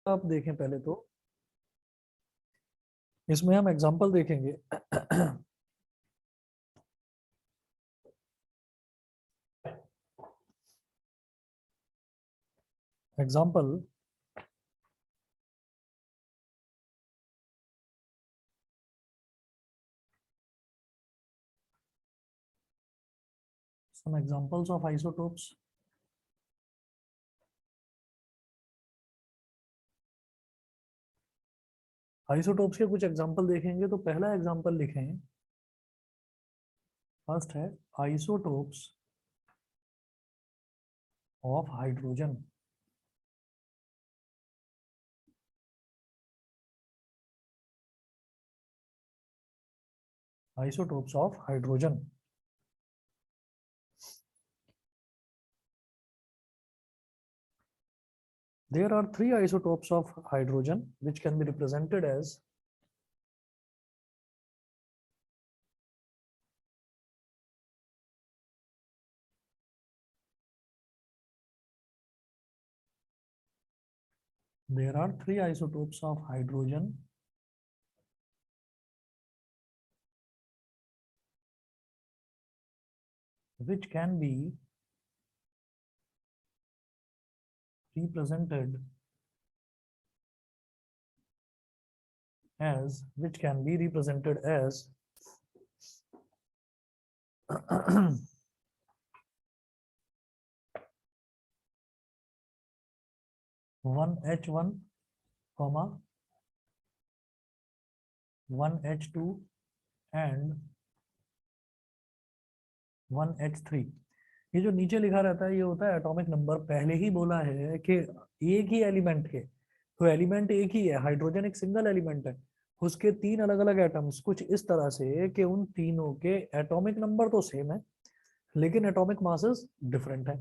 आप देखें पहले तो इसमें हम एग्जांपल देखेंगे। Example some examples of isotopes। Isotopes के कुछ एग्जांपल देखेंगे तो पहला एग्जांपल लिखें, फर्स्ट है isotopes of hydrogen. Isotopes of hydrogen. There are three isotopes of hydrogen which can be represented as there are three isotopes of hydrogen which can be represented as 1H1, 1H2 and 1H3। ये जो नीचे लिखा रहता है ये होता है atomic number. पहले ही बोला है कि एक ही एलिमेंट है, तो एलिमेंट एक ही है, हाइड्रोजन एक सिंगल एलिमेंट है, उसके तीन अलग अलग एटम्स कुछ इस तरह से कि उन तीनों के एटॉमिक नंबर तो सेम है लेकिन एटॉमिक मासेस डिफरेंट है।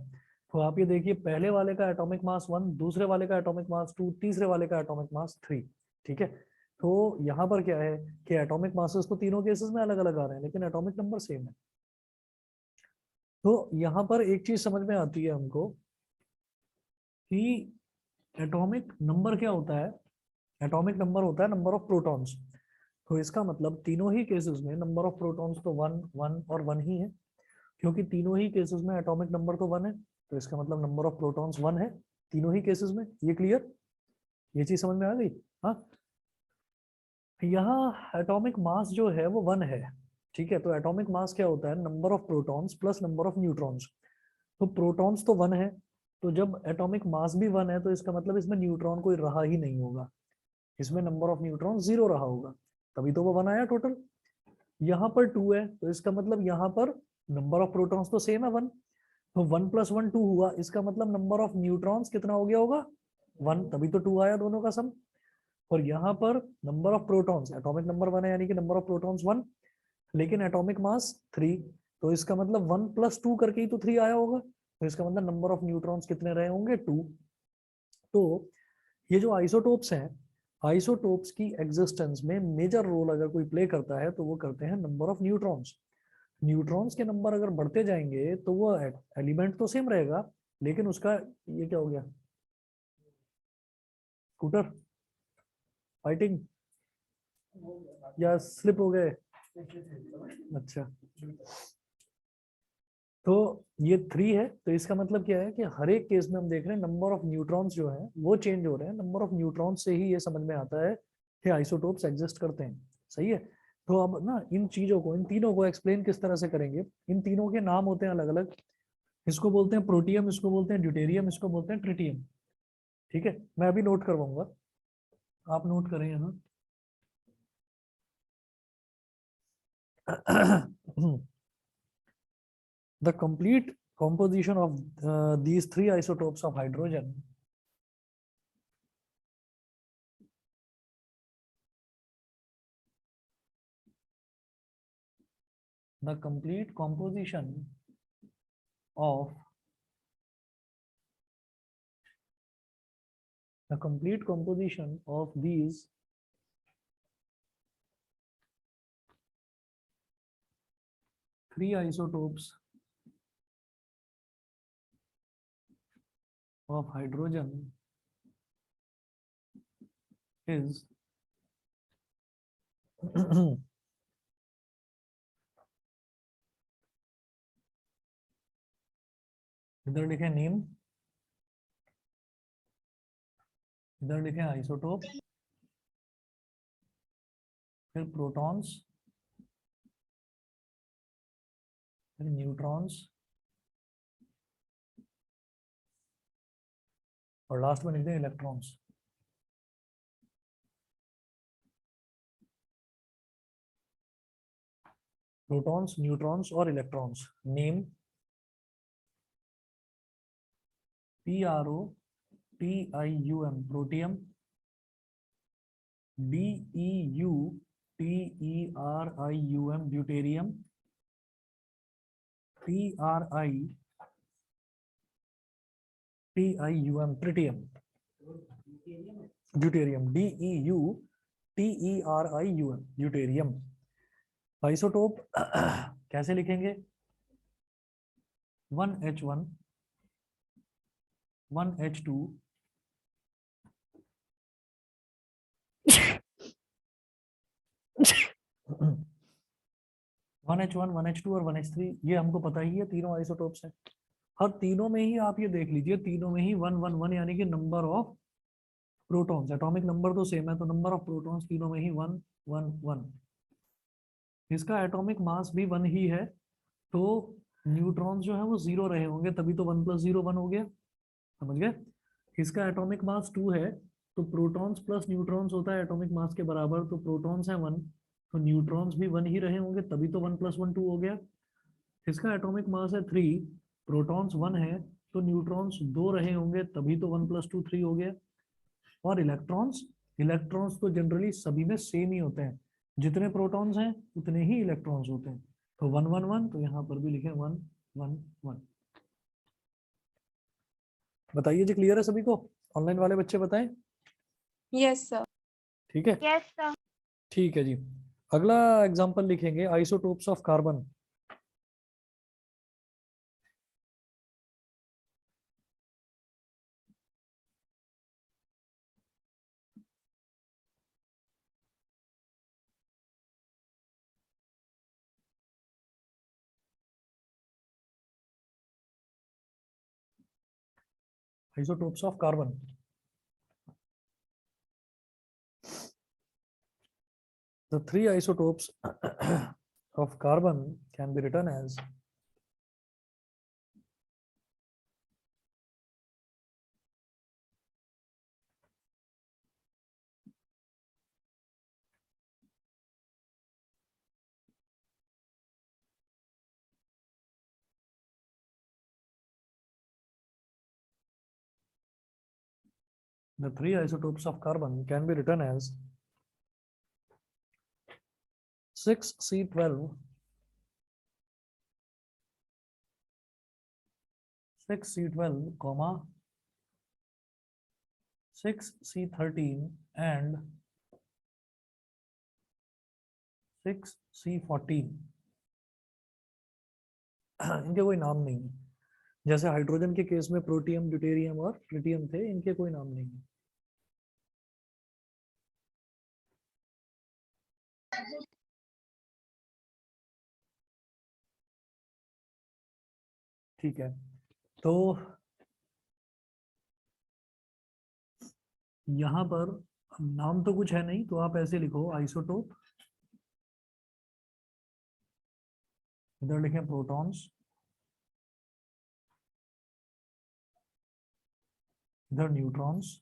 तो आप ये देखिए पहले वाले का एटॉमिक मास 1, दूसरे वाले का एटॉमिक मास 2, तीसरे वाले का एटॉमिक मास 3। ठीक है, तो यहाँ पर क्या है कि एटॉमिक मासेस तो तीनों केसेस में अलग अलग आ रहे हैं लेकिन एटॉमिक नंबर सेम है। तो यहाँ पर एक चीज समझ में आती है हमको कि एटॉमिक नंबर क्या होता है। एटॉमिक नंबर होता है नंबर ऑफ प्रोटॉन्स। तो इसका मतलब तीनों ही केसेस में नंबर ऑफ प्रोटॉन्स तो 1 1 और 1 ही है, क्योंकि तीनों ही केसेस में एटॉमिक नंबर तो 1 है, तो इसका मतलब नंबर ऑफ प्रोटॉन्स 1 है तीनों ही केसेस में। ये क्लियर, ये चीज समझ में आ गई। हाँ, यहाँ एटॉमिक मास जो है वो 1 है। ठीक है, तो एटॉमिक मास क्या होता है, number of protons plus number of neutrons. तो प्रोटॉन्स तो 1 है, तो जब एटॉमिक मास भी 1 है तो इसका मतलब इसमें न्यूट्रॉन कोई रहा ही नहीं होगा, इसमें नंबर ऑफ न्यूट्रॉन 0 रहा होगा, तभी तो वो 1 आया टोटल। यहाँ पर 2 है तो इसका मतलब यहाँ पर नंबर ऑफ प्रोटॉन्स तो सेम है 1, तो 1 + 1 2 हुआ, इसका मतलब नंबर ऑफ न्यूट्रॉन्स कितना हो गया होगा 1, तभी तो 2 आया दोनों का सम। और यहाँ पर number of protons, atomic number 1 है यानी कि नंबर ऑफ प्रोटॉन्स 1 लेकिन एटॉमिक मास 3, तो इसका मतलब 1 + 2 करके ही तो 3 आया होगा, तो इसका मतलब नंबर ऑफ न्यूट्रॉन्स कितने रहे होंगे 2। तो ये जो आइसोटोप्स हैं, आइसोटोप्स की एग्जिस्टेंस में मेजर रोल अगर कोई प्ले करता है तो वो करते हैं नंबर ऑफ न्यूट्रॉन्स। न्यूट्रॉन्स के नंबर अगर बढ़ते जाएंगे तो वो एलिमेंट तो सेम रहेगा लेकिन उसका, ये क्या हो गया स्कूटर फाइटिंग या स्लिप हो गए। अच्छा, तो ये 3 है, तो इसका मतलब क्या है कि हर एक केस में हम देख रहे हैं नंबर ऑफ न्यूट्रॉन्स जो है वो चेंज हो रहे हैं। नंबर ऑफ न्यूट्रॉन्स से ही ये समझ में आता है कि आइसोटोप्स एग्जिस्ट करते हैं। सही है, तो अब ना इन चीजों को, इन तीनों को एक्सप्लेन किस तरह से करेंगे। इन तीनों के नाम होते हैं अलग अलग, इसको बोलते हैं प्रोटियम, इसको बोलते हैं ड्यूटेरियम, इसको बोलते हैं ट्रिटियम। ठीक है, मैं अभी नोट करवाऊंगा, आप नोट करें यहाँ। The complete composition of these three isotopes of hydrogen the complete composition of these three isotopes of hydrogen is इधर लिखे नेम, इधर लिखे आइसोटोप, फिर प्रोटॉन्स, फिर न्यूट्रॉन्स, और लास्ट में लिख दें इलेक्ट्रॉन्स। प्रोटॉन्स, न्यूट्रॉन्स और electrons. Name PROTIUM protium, BEUTERIUM deuterium, TRITIUM tritium, deuterium, DEUTERIUM deuterium. Isotope कैसे लिखेंगे? 1H1 1H2 1H1 1H2 और 1H3, ये हमको पता ही है तीनों आइसोटोप्स हैं। हर तीनों में ही आप ये देख लीजिए, तीनों में ही 1 1 1 यानी कि number of protons, atomic number तो सेम है, तो नंबर ऑफ प्रोटॉन्स तीनों में ही 1 1 1। इसका एटॉमिक मास भी 1 ही है, तो न्यूट्रॉन्स जो है वो 0 रहे होंगे, तभी तो 1 + 0 1 हो गया, समझ गए? इसका एटॉमिक मास 2 है, तो प्रोटॉन्स प्लस न्यूट्रॉन्स होता है एटॉमिक मास के बराबर, तो प्रोटॉन्स है 1, तो न्यूट्रॉन्स भी 1 ही रहे होंगे, तभी तो 1 + 1 2 हो गया। इसका एटॉमिक मास है 3, प्रोटॉन्स 1 है, तो न्यूट्रॉन्स 2 रहे होंगे, तभी तो 1 + 2 3 हो गया। और इलेक्ट्रॉन्स, इलेक्ट्रॉन्स तो जनरली सभी में सेम ही होते हैं, जितने प्रोटॉन्स हैं उतने ही इलेक्ट्रॉन्स होते हैं, तो 1 1 1, तो यहाँ पर भी लिखें 1 1 1। बताइए जी, क्लियर है सभी को? ऑनलाइन वाले बच्चे बताएं। Yes sir. ठीक है, यस सर। ठीक है जी। अगला एग्जांपल लिखेंगे isotopes of carbon. Isotopes of carbon. The three isotopes of carbon can be written as the three isotopes of carbon can be written as 6C12, 6C12, 6C13 and 6C14। इनके कोई नाम नहीं है, जैसे हाइड्रोजन के case में protium, deuterium और tritium थे, इनके कोई नाम नहीं है। ठीक है, तो यहाँ पर नाम तो कुछ है नहीं, तो आप ऐसे लिखो आइसोटोप, इधर लिखें प्रोटॉन्स, इधर न्यूट्रॉन्स,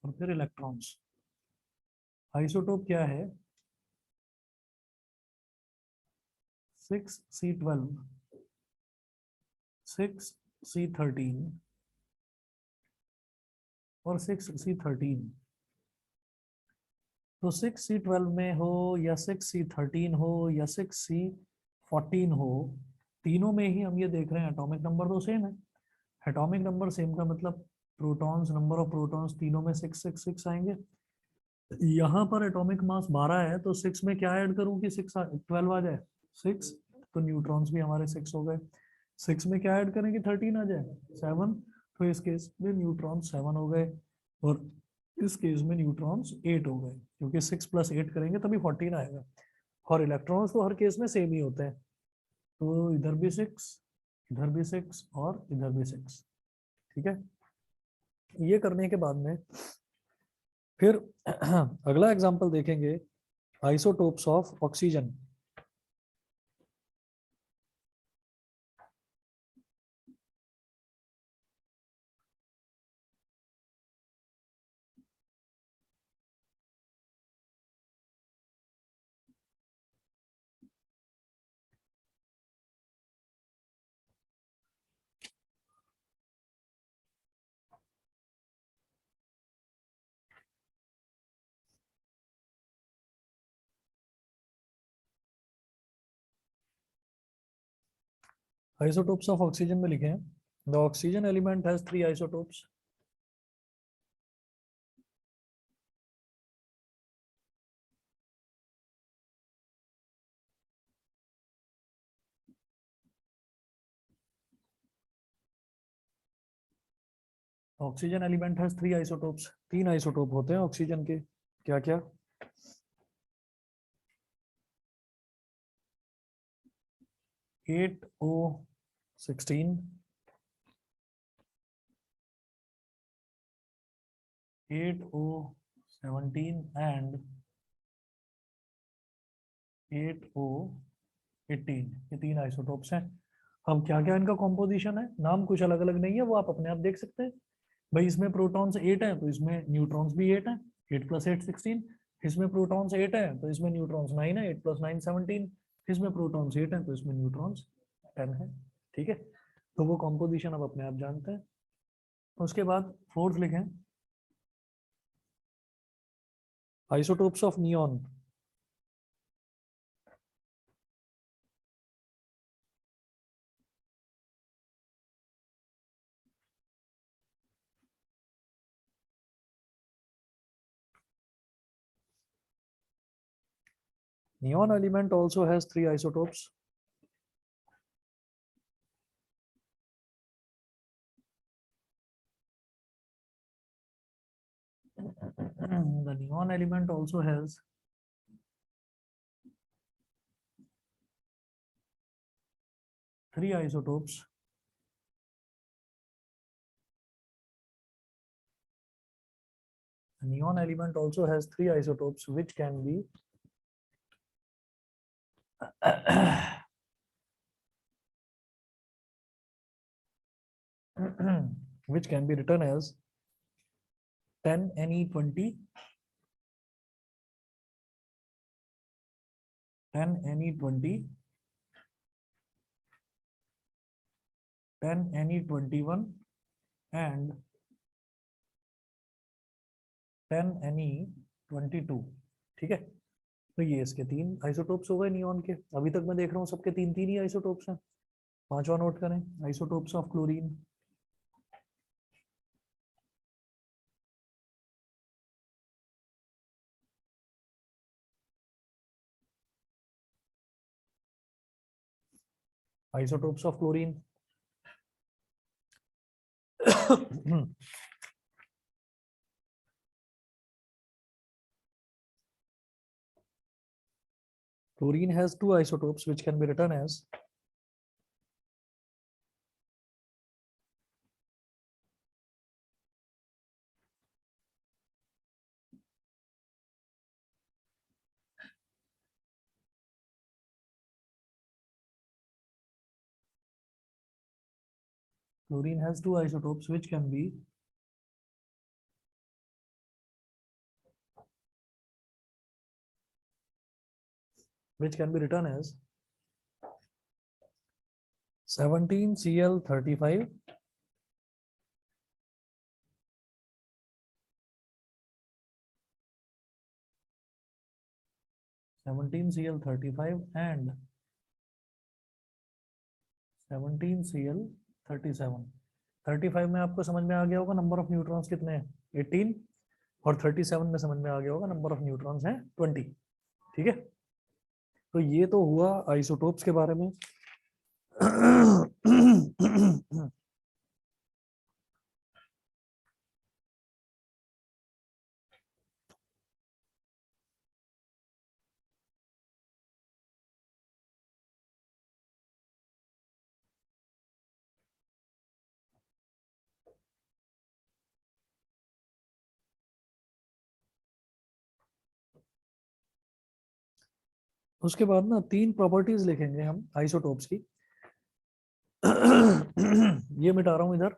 और फिर इलेक्ट्रॉन्स। आइसोटोप क्या है? 6C12, 6C13 और 6C13। तो 6C12 में हो या 6C13 हो या 6C14 हो, तीनों में ही हम ये देख रहे हैं एटॉमिक नंबर तो सेम है। एटॉमिक नंबर सेम का मतलब प्रोटॉन्स, नंबर ऑफ प्रोटॉन्स तीनों में 6 6 6 आएंगे। यहाँ पर एटॉमिक मास 12 है, तो 6 में क्या ऐड करूं कि 6 12 आ जाए 6, तो तो न्यूट्रॉन्स भी हमारे 6 हो गए। 6 में क्या ऐड करेंगे 13 आ जाए 7, तो इस केस में न्यूट्रॉन 7 हो गए और इस केस में न्यूट्रॉन्स 8 हो गए, क्योंकि 6 + 8 करेंगे तभी 14 आएगा। और इलेक्ट्रॉन्स तो हर केस में सेम ही होते हैं, तो इधर भी 6, इधर भी 6 और इधर भी 6। ठीक है, ये करने के बाद में फिर अगला एग्जांपल देखेंगे, isotopes of oxygen. Isotopes of oxygen में लिखे हैं, the oxygen element has 3 isotopes. Oxygen element has 3 isotopes, 3 isotope होते हैं ऑक्सीजन के। क्या क्या? (8O16), 8O17 and 8O18। ये 3 आइसोटोप्स हैं। अब क्या क्या इनका कॉम्पोजिशन है, नाम कुछ अलग अलग नहीं है, वो आप अपने आप देख सकते हैं। भाई इसमें प्रोटॉन्स 8 है तो इसमें न्यूट्रॉन्स भी 8 है, 8 + 8 16। इसमें प्रोटॉन्स 8 है तो इसमें न्यूट्रॉन्स 9 है, 8 + 9 17। इसमें प्रोटॉन्स 8 है तो इसमें न्यूट्रॉन्स 10 है। ठीक है, तो वो कॉम्पोजिशन अब अपने आप जानते हैं। उसके बाद फोर्थ लिखें, isotopes of neon. Neon element also has 3 isotopes. The neon element also has 3 isotopes. The neon element also has 3 isotopes which can be which can be written as 10Ne20, 10Ne20, 10Ne21 and 10Ne22। ठीक है, तो ये इसके 3 isotopes हो गए neon के। अभी तक मैं देख रहा हूँ सबके 3 ही आइसोटोप्स हैं। 5वां नोट करें, isotopes of chlorine. Isotopes of chlorine. Chlorine has 2 isotopes which can be written as chlorine has 2 isotopes which can be written as 17Cl35 17Cl35 and 17Cl37। 35 में आपको समझ में आ गया होगा नंबर ऑफ न्यूट्रॉन्स कितने हैं 18, और 37 में समझ में आ गया होगा नंबर ऑफ न्यूट्रॉन्स हैं 20। ठीक है, तो ये तो हुआ आइसोटोप्स के बारे में। उसके बाद ना 3 प्रॉपर्टीज लिखेंगे हम आइसोटोप्स की। ये मिटा रहा हूं इधर।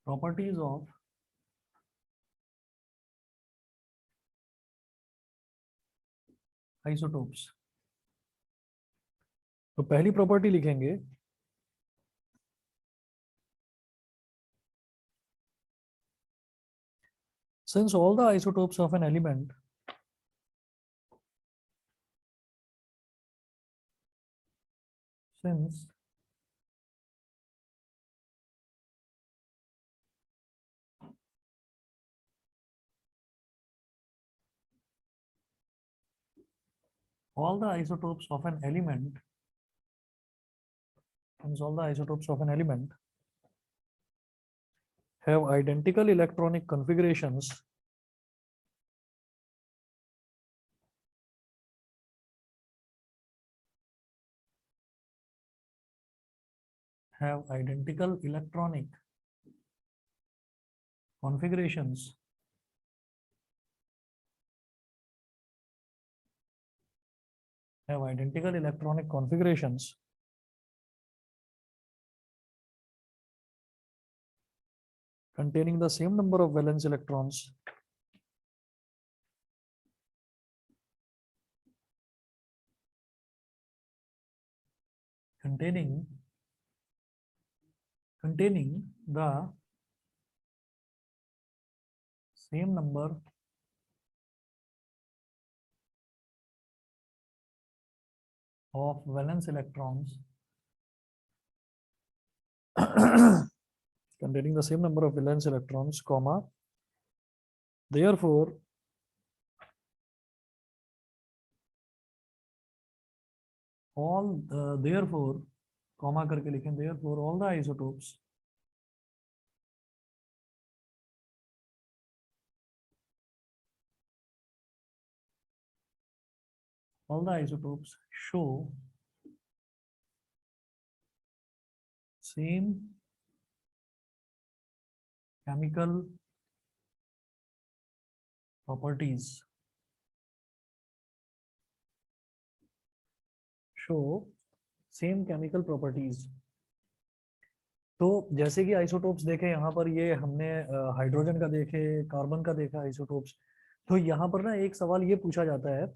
Properties of isotopes. तो पहली प्रॉपर्टी लिखेंगे since all the isotopes of an element since all the isotopes of an element since all the isotopes of an element have identical electronic configurations have identical electronic configurations have identical electronic configurations containing the same number of valence electrons containing the same number of valence electrons containing the same number of valence electrons, comma, therefore all therefore comma करके लिखें therefore all the isotopes show same chemical properties show same chemical properties। तो जैसे कि isotopes देखे यहाँ पर, ये हमने हाइड्रोजन का देखे, कार्बन का देखा आइसोटोप्स। तो यहाँ पर ना एक सवाल ये पूछा जाता है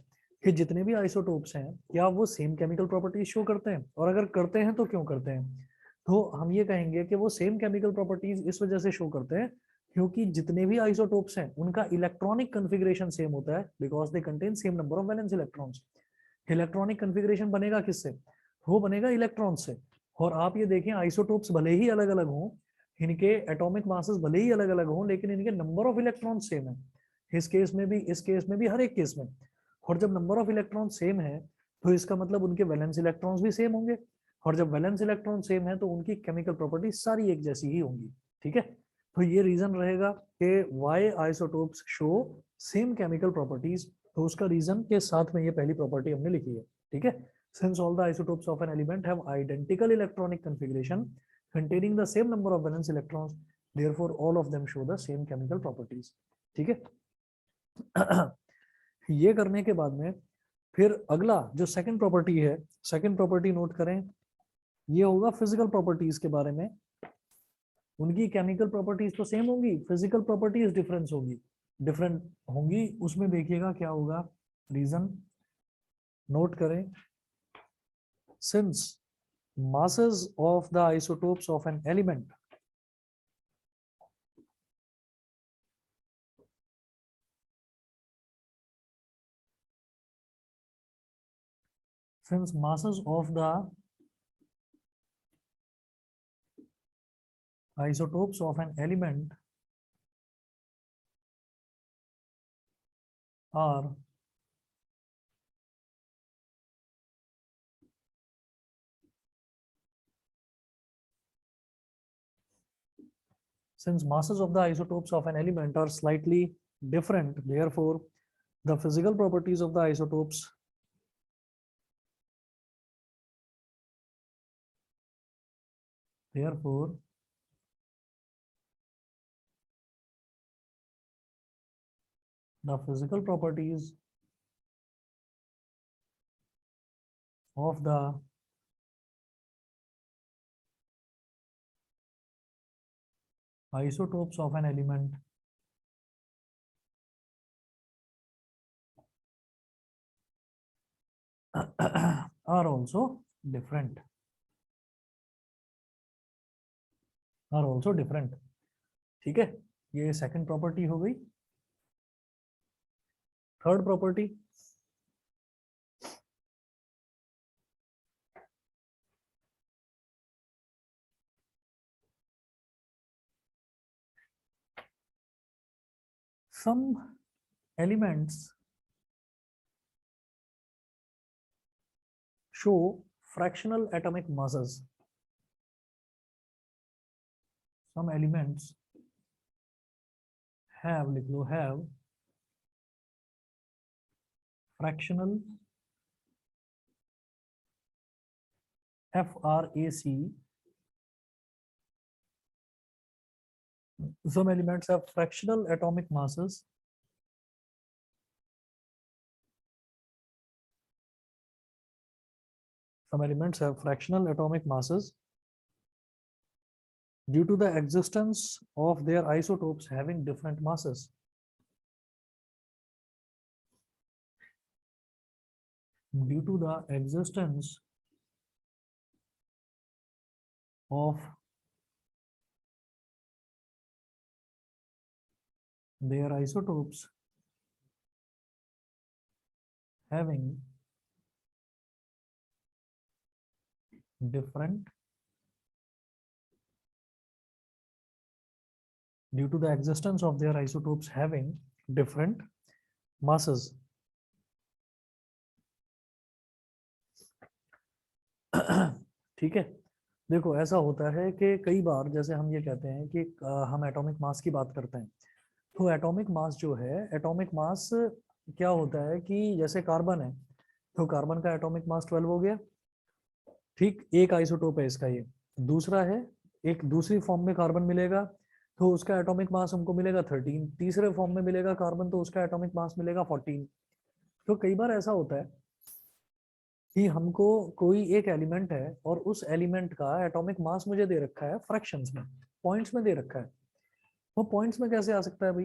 कि जितने भी आइसोटोप्स हैं क्या वो सेम केमिकल प्रॉपर्टीज शो करते हैं, और अगर करते हैं तो क्यों करते हैं। तो हम ये कहेंगे कि वो सेम केमिकल प्रॉपर्टीज इस वजह से शो करते हैं क्योंकि जितने भी आइसोटोप्स हैं उनका इलेक्ट्रॉनिक कन्फिग्रेशन सेम होता है, because they contain same number of valence electrons. Electronic configuration बनेगा किससे, वो बनेगा इलेक्ट्रॉन से। और आप ये देखें आइसोटोप्स भले ही अलग अलग हों, इनके एटॉमिक मासेस भले ही अलग अलग हों, लेकिन इनके नंबर ऑफ इलेक्ट्रॉन सेम है। इस केस में भी, इस केस में भी, हर एक केस में। और जब नंबर ऑफ इलेक्ट्रॉन सेम है तो इसका मतलब उनके वैलेंस इलेक्ट्रॉन्स भी सेम होंगे, और जब वैलेंस इलेक्ट्रॉन सेम है तो उनकी केमिकल प्रॉपर्टीज सारी एक जैसी ही होंगी। ठीक है, तो ये रीजन रहेगा कि why isotopes show same chemical properties. तो उसका रीजन के साथ में ये पहली प्रॉपर्टी हमने लिखी है। ठीक है, since all the isotopes of an element have identical electronic configuration containing the same number of valence electrons, therefore all of them show the same chemical properties। ठीक है। ये करने के बाद में फिर अगला जो सेकंड प्रॉपर्टी है, सेकंड प्रॉपर्टी नोट करें, ये होगा फिजिकल प्रॉपर्टीज के बारे में। उनकी केमिकल प्रॉपर्टीज तो सेम होंगी, फिजिकल प्रॉपर्टीज डिफरेंस होगी, डिफरेंट होंगी। उसमें देखिएगा क्या होगा, रीजन नोट करें। Since masses of the isotopes of an element since masses of the isotopes of an element are since masses of the isotopes of an element are slightly different, therefore the physical properties of the isotopes therefore the physical properties of the isotopes of an element are also different. Are also different. ठीक है, ये second property हो गई. Third property, some elements show fractional atomic masses. Some elements have, लिख लो, have fractional FRAC. Some elements have fractional atomic masses due to the existence of their isotopes having different masses. Due to the existence of their isotopes having different masses. ठीक है, देखो ऐसा होता है कि कई बार जैसे हम ये कहते हैं कि हम एटॉमिक मास की बात करते हैं, तो एटॉमिक मास जो है, एटॉमिक मास क्या होता है कि जैसे कार्बन है, तो कार्बन का एटॉमिक मास 12 हो गया. ठीक, एक आइसोटोप है इसका, ये दूसरा है, एक दूसरी फॉर्म में कार्बन मिलेगा तो उसका एटॉमिक मास हमको मिलेगा 13, तीसरे फॉर्म में मिलेगा कार्बन तो उसका एटॉमिक मास मिलेगा 14. तो कई बार ऐसा होता है कि हमको कोई एक एलिमेंट है और उस एलिमेंट का एटॉमिक मास मुझे दे रखा है फ्रैक्शंस में, पॉइंट्स में दे रखा है. वो पॉइंट्स में कैसे आ सकता है भाई?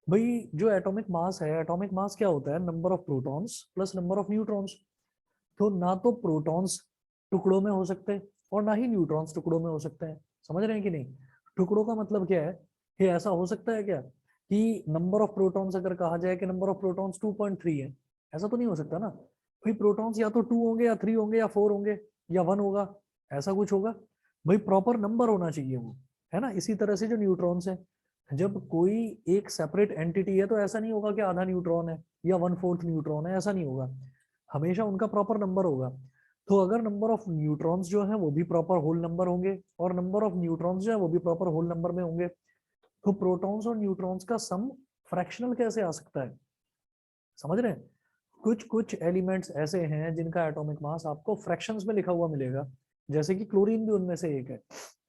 भाई जो एटॉमिक मास है, एटॉमिक मास क्या होता है? Number of protons plus number of neutrons. तो ना तो प्रोटॉन्स टुकड़ों में हो सकते हैं और ना ही न्यूट्रॉन्स टुकड़ों में हो सकते हैं. समझ रहे हैं कि नहीं? टुकड़ों का मतलब क्या है कि ऐसा हो सकता है क्या कि नंबर ऑफ प्रोटॉन्स अगर कहा जाए कि नंबर ऑफ प्रोटॉन्स 2.3 है, ऐसा तो नहीं हो सकता ना भाई. प्रोटॉन्स या तो 2 होंगे या 3 होंगे या 4 होंगे या 1 होगा, ऐसा कुछ होगा भाई. प्रॉपर नंबर होना चाहिए वो, है ना. इसी तरह से जो न्यूट्रॉन्स है, जब कोई एक सेपरेट एंटिटी है तो ऐसा नहीं होगा कि आधा न्यूट्रॉन है या 1/4 न्यूट्रॉन है, ऐसा नहीं होगा. हमेशा उनका प्रॉपर नंबर होगा. तो अगर नंबर ऑफ न्यूट्रॉन्स जो है वो भी प्रॉपर होल नंबर होंगे और नंबर ऑफ न्यूट्रॉन्स जो है वो भी प्रॉपर होल नंबर में होंगे, तो प्रोटॉन्स और न्यूट्रॉन्स का सम फ्रैक्शनल कैसे आ सकता है? समझ रहे हैं? कुछ कुछ एलिमेंट्स ऐसे हैं जिनका एटॉमिक मास आपको फ्रैक्शंस में लिखा हुआ मिलेगा, जैसे कि क्लोरीन भी उनमें से एक है.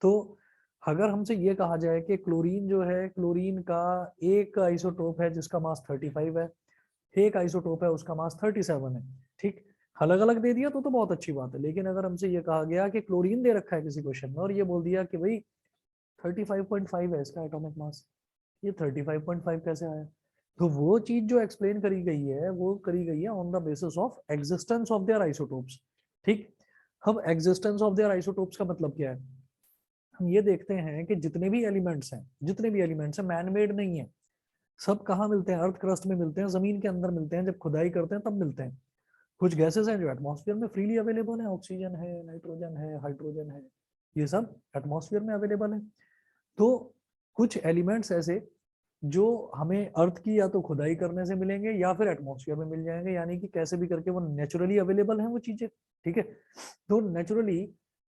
तो अगर हमसे ये कहा जाए कि क्लोरीन जो है, क्लोरीन का एक आइसोटोप है जिसका मास 35 है, एक आइसोटोप है उसका मास 37 है. ठीक, अलग अलग दे दिया तो बहुत अच्छी बात है. लेकिन अगर हमसे ये कहा गया कि क्लोरीन दे रखा है किसी क्वेश्चन में और ये बोल दिया कि भाई 35.5 है इसका एटॉमिक मास, ये 35.5 कैसे आया? तो वो चीज जो एक्सप्लेन करी गई है वो करी गई है on the basis of existence of their isotopes. ठीक, अब एग्जिस्टेंस ऑफ देयर आइसोटोप्स का मतलब क्या है? हम ये देखते हैं कि जितने भी एलिमेंट्स हैं मैन मेड नहीं है. सब कहाँ मिलते हैं? अर्थ क्रस्ट में मिलते हैं, जमीन के अंदर मिलते हैं, जब खुदाई करते हैं तब मिलते हैं. कुछ गैसेस हैं जो एटमॉस्फेयर में फ्रीली अवेलेबल है, ऑक्सीजन है, नाइट्रोजन है, हाइड्रोजन है, ये सब एटमॉस्फेयर में अवेलेबल है। तो कुछ एलिमेंट्स ऐसे जो हमें अर्थ की या तो खुदाई करने से मिलेंगे या फिर एटमॉस्फेयर में मिल जाएंगे, यानी कि कैसे भी करके वो नेचुरली अवेलेबल हैं वो चीजें, ठीक है। तो नेचुरली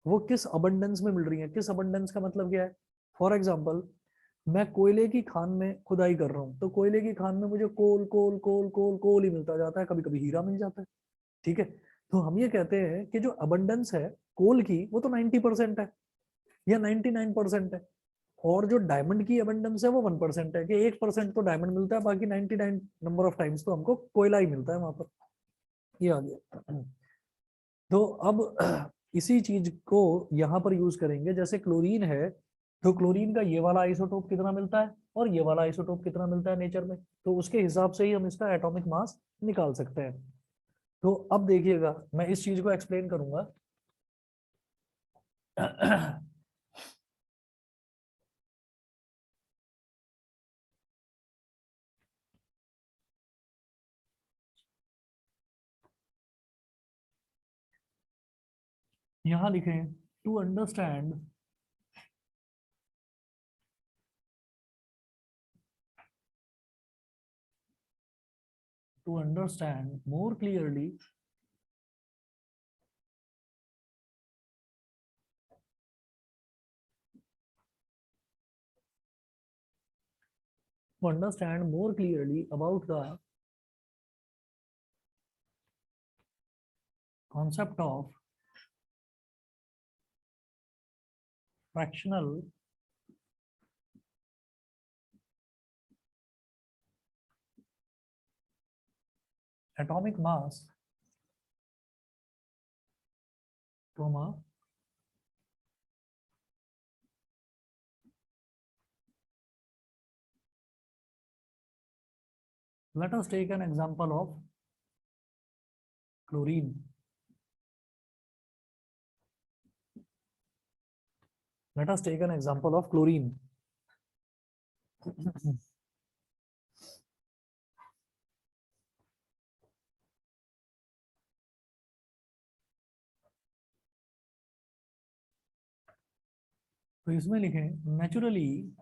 वो किस अबंडेंस में मिल रही है, किस अबंडेंस का मतलब क्या है। फॉर एग्जाम्पल, मैं कोयले की खान में खुदाई कर रहा हूँ, तो कोयले की खान में मुझे कोल कोल कोल कोल कोल ही मिलता जाता है, कभी कभी हीरा मिल जाता है, ठीक है। तो हम ये कहते हैं कि जो अबंडेंस है कोल की वो तो 90% है या 99% है, और जो डायमंड की अबंडेंस है वो 1% है, कि 1% तो डायमंड मिलता है, बाकी 99 नंबर ऑफ टाइम्स तो हमको कोयला ही मिलता है वहां पर। ये आ गया। तो अब इसी चीज को यहाँ पर यूज करेंगे, जैसे क्लोरीन है, तो क्लोरीन का ये वाला आइसोटोप कितना मिलता है और ये वाला आइसोटोप कितना मिलता है नेचर में, तो उसके हिसाब से ही हम इसका एटॉमिक मास निकाल सकते हैं। तो अब देखिएगा, मैं इस चीज को एक्सप्लेन करूंगा। यहाँ लिखें, to understand more clearly about the concept of fractional atomic mass, comma, let us take an example of chlorine. Let us take an example of chlorine. तो इसमें लिखें, naturally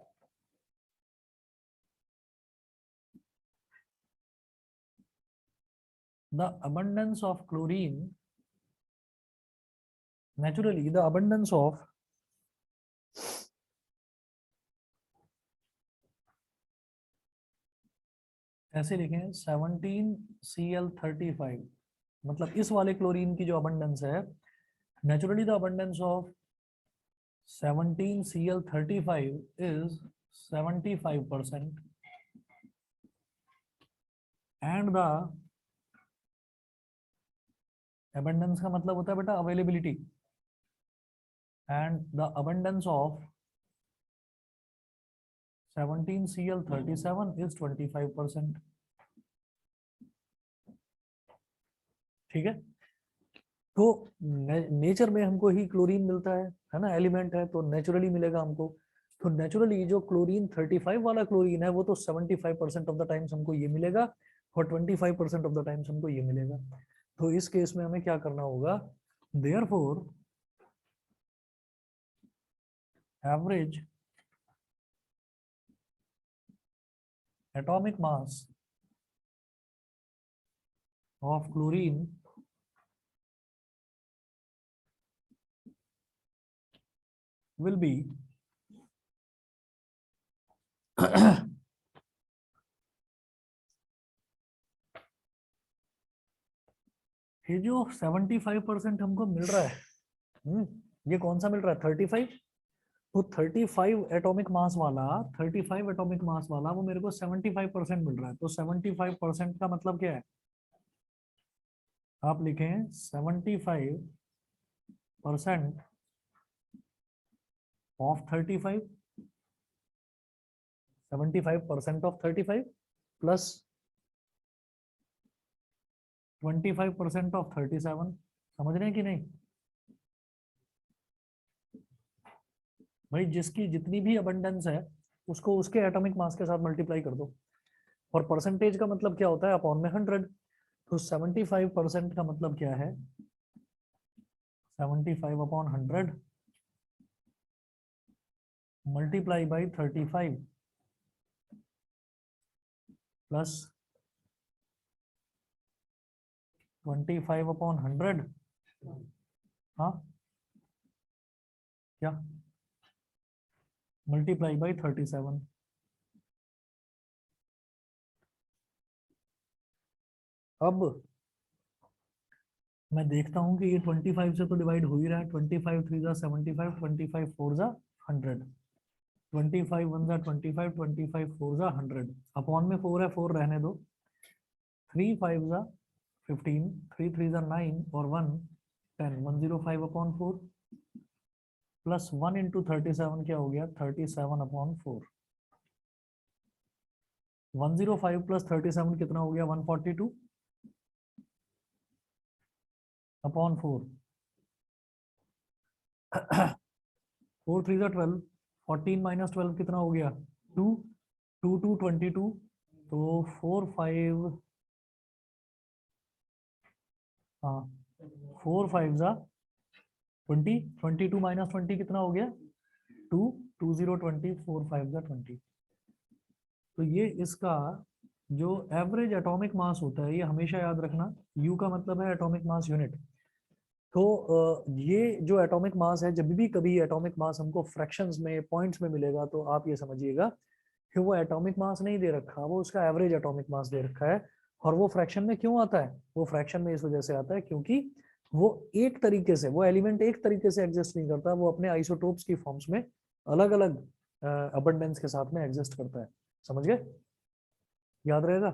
the abundance of chlorine, naturally the abundance of ऐसे लिखें 17Cl35, मतलब इस वाले chlorine की जो अबंडेंस है, naturally the abundance of 17Cl35 is 75%, and the abundance का मतलब होता है बेटा availability, and the abundance of 17Cl37 is 25%, ठीक है। तो नेचर में हमको ही क्लोरीन मिलता है ना, एलिमेंट है तो नेचुरली मिलेगा हमको। तो नेचुरली जो क्लोरीन 35 वाला क्लोरीन है वो तो 75% ऑफ द टाइम्स हमको ये मिलेगा, और 25% ऑफ द टाइम्स हमको ये मिलेगा। तो इस केस में हमें क्या करना होगा, therefore average atomic mass of chlorine will be ये जो 75% हमको मिल रहा है, ये कौन सा मिल रहा है, 35। तो 35 एटॉमिक मास वाला, 35 एटॉमिक मास वाला वो मेरे को 75% मिल रहा है। तो 75% का मतलब क्या है, आप लिखें 75% ऑफ 35, 75% ऑफ 35 प्लस 25% ऑफ 37। समझ रहे हैं कि नहीं भाई, जिसकी जितनी भी अबंडेंस है उसको उसके एटॉमिक मास के साथ मल्टीप्लाई कर दो, और परसेंटेज का मतलब क्या होता है, अपॉन में 100। तो 75% का मतलब क्या है? 75/100 मल्टीप्लाई बाई 35 प्लस 25/100। हाँ क्या? Multiply by 37। अब मैं देखता हूँ कि ये 25 से तो डिवाइड हो ही रहा है। 25 3 जा 75, 25 4 जा 100, 25 1 जा 25, 25 4 जा 100। अपॉन में 4 है, 4 रहने दो। 3 5 जा 15, 3 3 जा 9 और 1 10, 105/4 प्लस 1 इंटू 37 क्या हो गया? 37/4। 105 प्लस 37 कितना हो गया? 142 अपॉन 4। 4 3 जा 12, 14 माइनस 12 कितना हो गया? 2, 2 2 22। तो 4 5, हाँ 4 5 जा 20, 22 माइनस 20 कितना हो गया? 2, 2 0 20, 4 5 जा 20। तो ये इसका जो एवरेज एटॉमिक मास होता है, ये हमेशा याद रखना, U का मतलब है एटॉमिक मास यूनिट। तो ये जो एटॉमिक मास है, जब भी कभी एटॉमिक मास हमको फ्रैक्शंस में, पॉइंट्स में मिलेगा, तो आप ये समझिएगा कि वो एटॉमिक मास नहीं दे रखा, वो उसका एवरेज एटॉमिक मास दे रखा है। और वो फ्रैक्शन में क्यों आता है? वो फ्रैक्शन में इस वजह से आता है क्योंकि वो एक तरीके से, वो एलिमेंट एक तरीके से एग्जिस्ट नहीं करता, वो अपने आइसोटोप्स की फॉर्म्स में अलग अलग अबंडेंस के साथ में एग्जिस्ट करता है। समझ गए? याद रहेगा?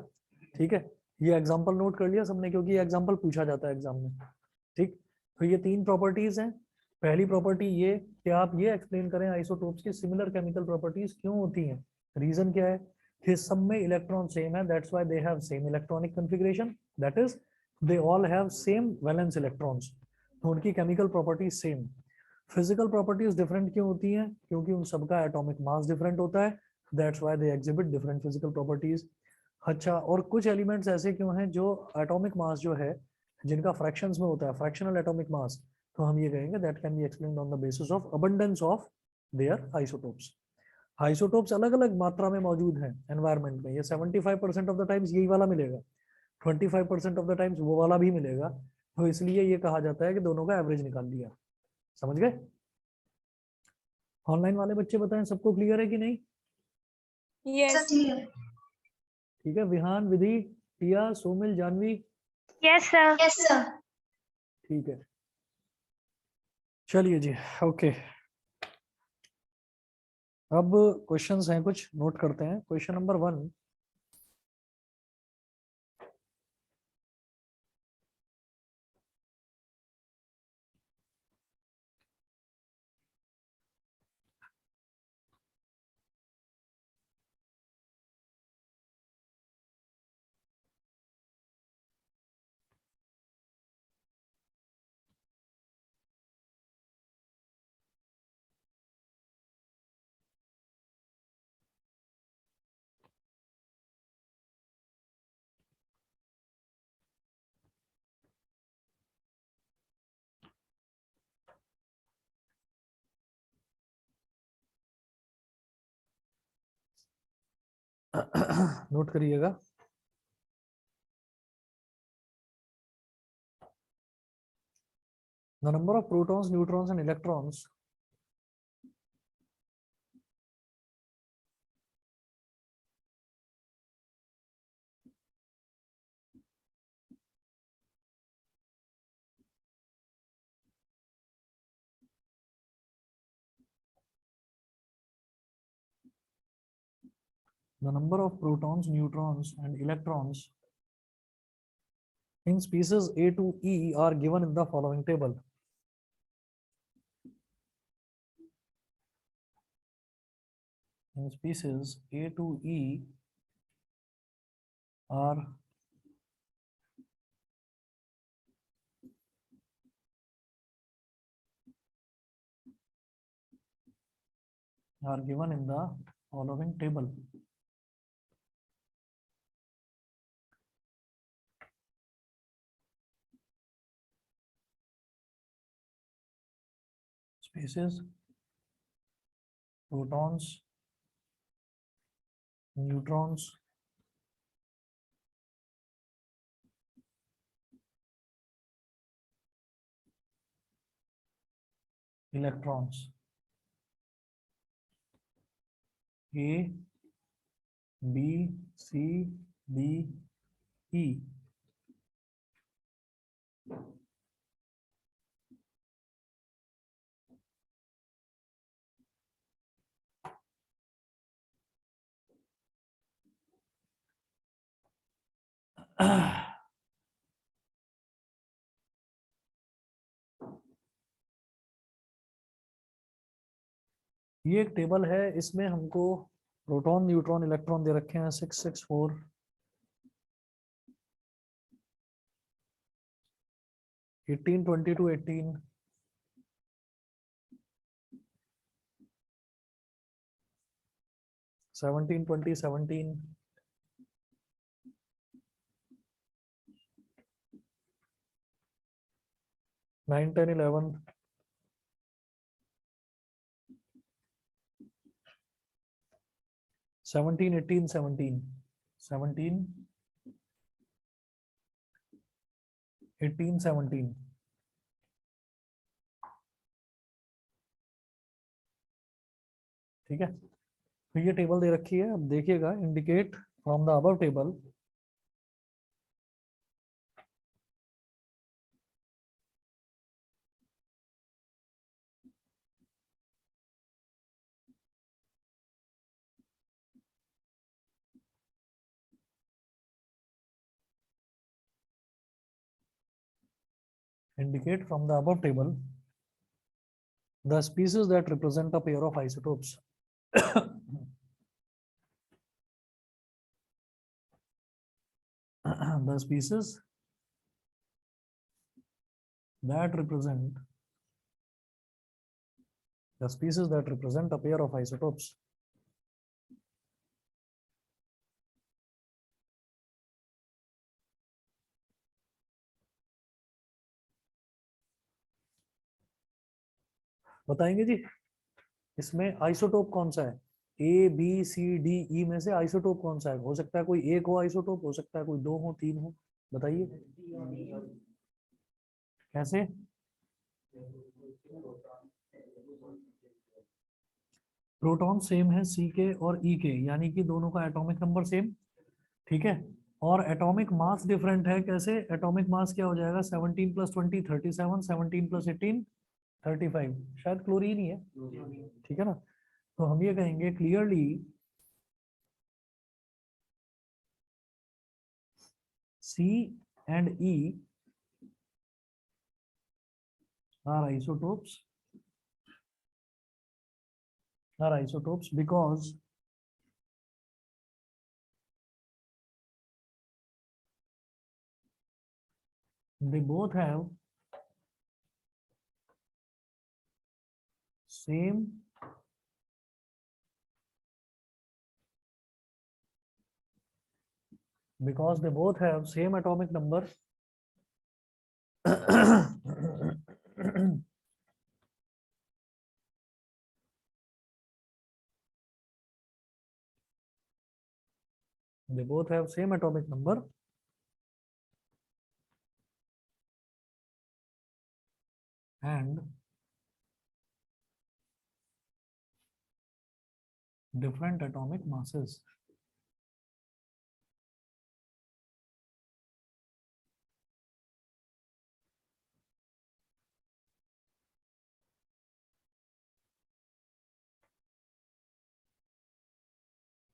ठीक है, ये एग्जांपल नोट कर लिया सबने, क्योंकि ये एग्जांपल पूछा जाता है एग्जाम में। ठीक, तो ये 3 प्रॉपर्टीज हैं। पहली प्रॉपर्टी ये कि आप ये एक्सप्लेन करें आइसोटोप्स की सिमिलर केमिकल प्रॉपर्टीज क्यों होती हैं। रीजन क्या है? कि सब में इलेक्ट्रॉन सेम है, that's why they have same electronic configuration, that is they all have same valence electrons. तो उनकी chemical properties same. Physical properties different क्यों होती हैं? क्योंकि उन सबका एटॉमिक मास डिफरेंट होता है, that's why they exhibit different physical properties. अच्छा, और कुछ एलिमेंट्स ऐसे क्यों हैं जो एटॉमिक मास जो है, जिनका फ्रैक्शंस में होता है, फ्रैक्शनल एटॉमिक मास, तो हम ये कहेंगे that can be explained on the basis of abundance of their isotopes. Isotopes अलग अलग मात्रा में मौजूद हैं एनवायरनमेंट में। ये 75% ऑफ द टाइम्स यही वाला मिलेगा, 25% ऑफ द टाइम्स वो वाला भी मिलेगा। तो इसलिए ये कहा जाता है कि दोनों का एवरेज निकाल लिया। समझ गए? ऑनलाइन वाले बच्चे बताएं सबको क्लियर है कि नहीं? Yes. ठीक है, Vihan, Vidhi, Tiya, Somil, Janvi. Yes sir. Yes sir. ठीक है, चलिए जी, ओके। अब क्वेश्चंस हैं कुछ, नोट करते हैं। क्वेश्चन नंबर 1, नोट करिएगा। The number of protons, neutrons and electrons the number of protons, neutrons and electrons in species A to E are given in the following table. In species A to E are given in the following table. Species, protons, neutrons, electrons, A B C D E. ये एक table है, इसमें हमको proton, neutron, electron दे रखे हैं 664, 18, 22, 18, 17, 20, 17, 9, 10, 11, 17, 18, 17, 17, 18, 17। ठीक है, तो ये टेबल दे रखी है। अब देखिएगा, indicate from the above table indicate from the above table the species that represent a pair of isotopes. The species that represent a pair of isotopes. बताएंगे जी, इसमें आइसोटोप कौन सा है? ए बी सी डी ई में से आइसोटोप कौन सा है? हो सकता है कोई एक हो आइसोटोप, हो सकता है कोई दो हो, तीन हो, बताइए कैसे? प्रोटॉन सेम है सी के और ई के, यानी कि दोनों का एटॉमिक नंबर सेम। ठीक है, और एटॉमिक मास डिफरेंट है। कैसे? एटॉमिक मास क्या हो जाएगा? 17 + 20 37, 17 + 18 35। शायद क्लोरीन ही है, ठीक है ना? तो हम ये कहेंगे clearly see and E are isotopes because they both have same atomic number. They both have same atomic number and different atomic masses.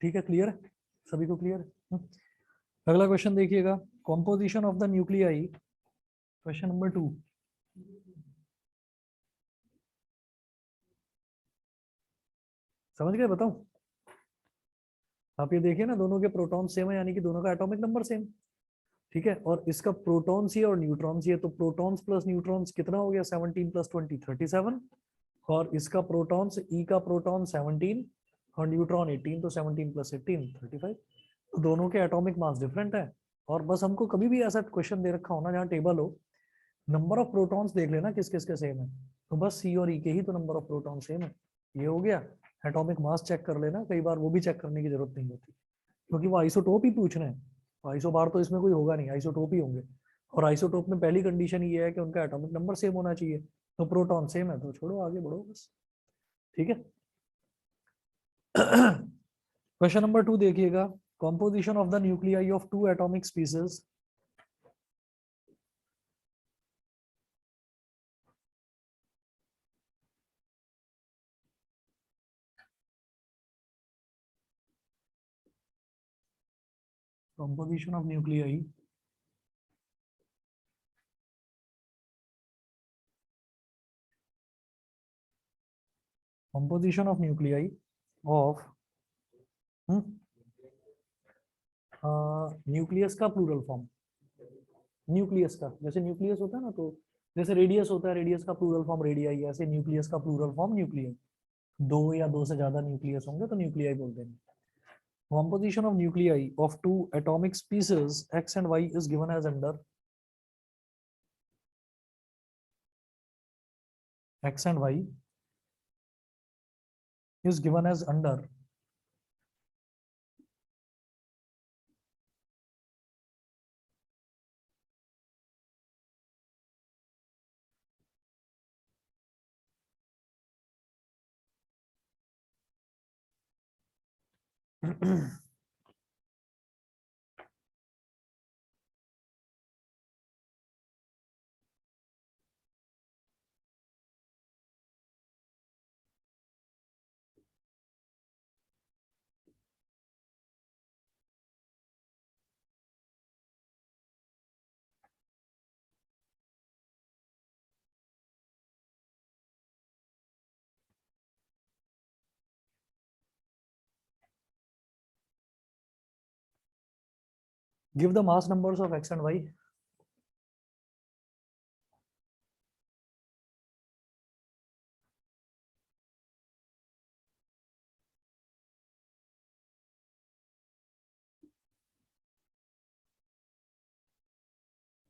ठीक है, क्लियर है सभी को? क्लियर है। अगला क्वेश्चन देखिएगा, composition of the nuclei, question number 2। समझ गए? बताऊं? आप ये देखिए ना, दोनों के प्रोटॉन सेम है, यानी कि दोनों का एटॉमिक नंबर सेम। ठीक है, और इसका प्रोटॉन सी और न्यूट्रॉन सी है, तो प्रोटॉन्स प्लस न्यूट्रॉन्स कितना हो गया? 17 + 20 37। और इसका प्रोटॉन्स, ई का प्रोटॉन 17 और न्यूट्रॉन 18, तो 17 + 18 35। तो दोनों के एटॉमिक मास डिफरेंट है। और बस हमको कभी भी ऐसा क्वेश्चन दे रखा हो ना जहाँ टेबल हो, नंबर ऑफ प्रोटॉन्स देख लेना किस किस के सेम है। तो बस सी और ई के ही तो नंबर ऑफ प्रोटॉन सेम है। ये हो गया। एटॉमिक मास चेक कर लेना, कई बार वो भी चेक करने की जरूरत नहीं होती, क्योंकि वो आइसोटोप ही पूछ रहे हैं। आइसोबार तो इसमें कोई होगा नहीं, आइसोटोप ही होंगे। और आइसोटोप में पहली कंडीशन ये है कि उनका एटॉमिक नंबर सेम होना चाहिए, तो प्रोटॉन सेम है तो छोड़ो, आगे बढ़ो बस। ठीक है। क्वेश्चन नंबर 2 देखिएगा, composition of the nuclei of two atomic species. composition of nuclei composition of nuclei of nucleus का प्लूरल फॉर्म। न्यूक्लियस का, जैसे न्यूक्लियस होता है ना, तो जैसे रेडियस होता है, रेडियस का प्लूरल फॉर्म रेडियाई, ऐसे न्यूक्लियस का प्लूरल फॉर्म न्यूक्लियस। दो या दो से ज्यादा न्यूक्लियस होंगे तो न्यूक्लियाई बोल देंगे। composition of nuclei of two atomic species x and y is given as under x and y is given as under give the mass numbers of x and y.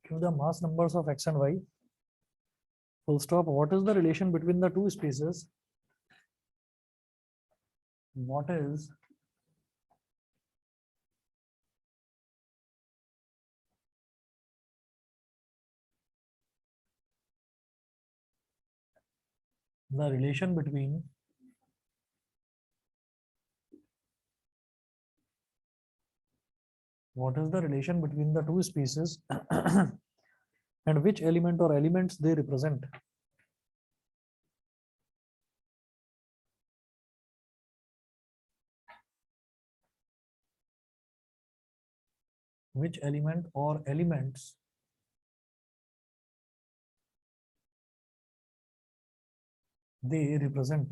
Give the mass numbers of x and y. Full stop. What is the relation between the two species? What is the relation between the two species and which element or elements they represent? Which element or elements they represent?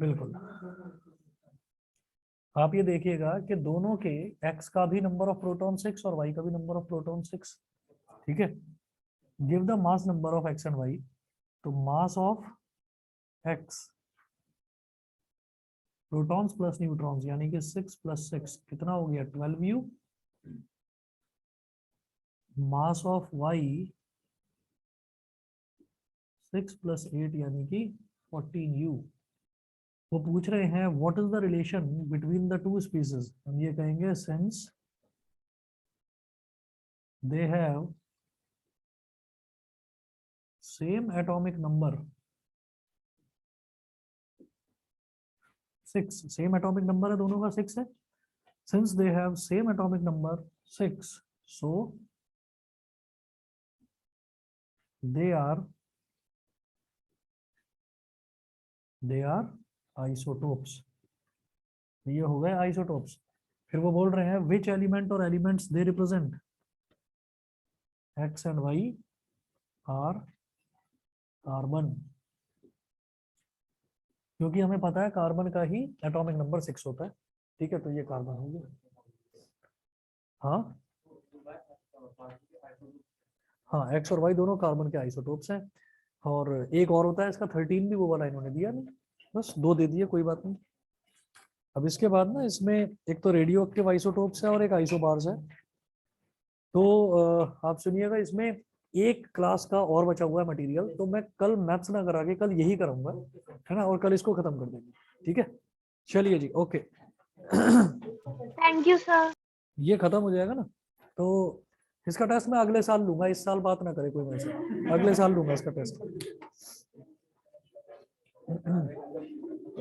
बिल्कुल। आप ये देखिएगा कि दोनों के x का भी number of proton 6 और y का भी नंबर ऑफ प्रोटॉन 6। ठीक है। Give the mass number of x and y। तो mass of x protons plus neutrons यानी कि 6 + 6 कितना हो गया 12u। मास ऑफ y 6 + 8 यानी कि 14u। वो पूछ रहे हैं what is the relation between the two species. हम ये कहेंगे since they have same atomic number 6, same atomic number है दोनों का 6 है। Since they have same atomic number 6, so they are isotopes. ये हो गए आइसोटोप्स। फिर वो बोल रहे हैं विच एलिमेंट और elements they represent. X and Y are carbon, क्योंकि हमें पता है कार्बन का ही एटॉमिक नंबर 6 होता है। ठीक है, तो ये कार्बन हो गया। हाँ हाँ, एक्स और वाई दोनों कार्बन के आइसोटोप्स हैं। और एक और होता है इसका 13 भी, वो वाला इन्होंने दिया नहीं, बस 2 दे दिए, कोई बात नहीं। अब इसके बाद ना इसमें एक तो रेडियो एक्टिव आइसोटोप्स है और एक आइसोबार्स है। तो आप सुनिएगा, इसमें एक क्लास का और बचा हुआ है मटेरियल, तो मैं कल मैथ्स ना करा के कल यही करूंगा, है ना, और कल इसको खत्म कर देंगे, ठीक है। चलिए जी, ओके। Thank you sir. ये खत्म हो जाएगा ना, तो इसका टेस्ट मैं अगले साल लूंगा, इस साल बात ना करे कोई मेरे से, अगले साल लूंगा इसका टेस्ट।